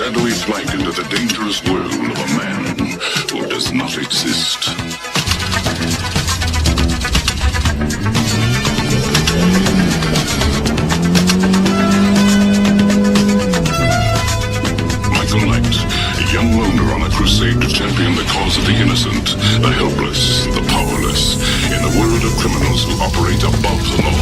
shadowy flight into the dangerous world of a man who does not exist. Michael Knight, a young loner on a crusade to champion the cause of the innocent, the helpless, the powerless, in a world of criminals who operate above the law.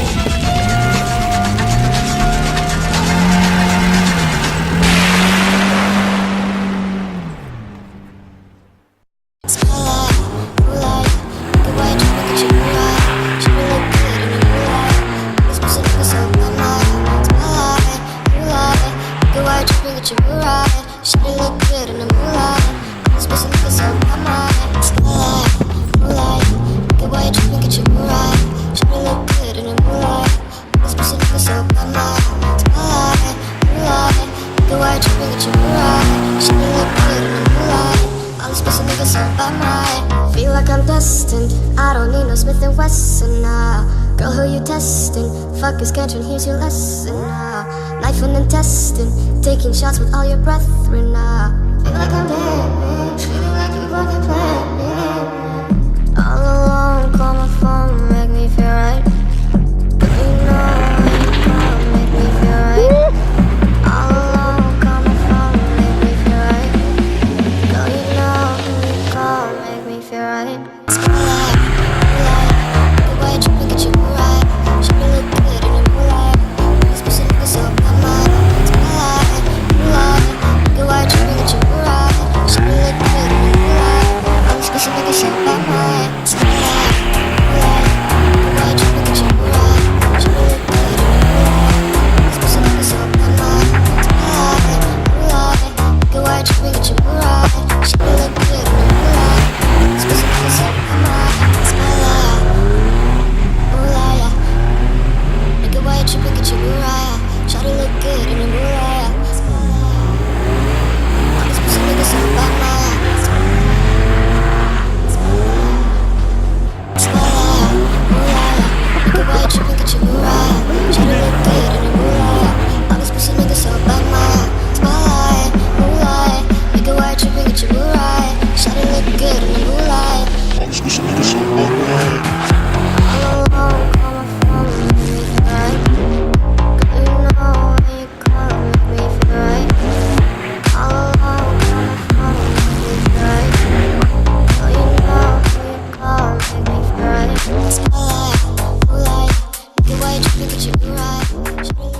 Feel like I'm destined. I don't need no Smith and Wesson now. Girl, who you testing? Fuck is Scantron, here's your lesson now. Knife and intestine, taking shots with all your brethren now. Feel like I'm dead, feeling like you fucking planned me. All alone, call my phone, make me feel right. You know when you call, make me feel right. All alone, call my phone, make me feel right. Girl, you know when you call, make me feel right. Spotlight, moonlight, the way you look at you right. She look good in the moonlight. This pussy nigga so my mind. Spotlight, moonlight, the way you look at you right. She look good in the moonlight. This pussy nigga so my mind. Spotlight, moonlight, the way you look at you right. She look good in the moonlight. This pussy nigga so my mind. Spotlight, moonlight, the way you look at you right. She look good in the moonlight. This pussy nigga so my mind. Spotlight, moonlight, nigga, why you look at you right? Shawty look good in the moonlight. This pussy nigga so my mind. Spotlight, moonlight, nigga, why you look at you right? Shawty look good in the moonlight. All this pussy nigga so my mind. Spotlight, moonlight, nigga, why you look at you right? Shawty look good in the moonlight. All this pussy nigga so my mind. All alone, call my phone, make me feel right. Girl, you know when you call, make me feel right. All alone, call my phone, make me feel right. Girl, you know when you call, make me feel right. Spotlight, moonlight, nigga, why you look at you right?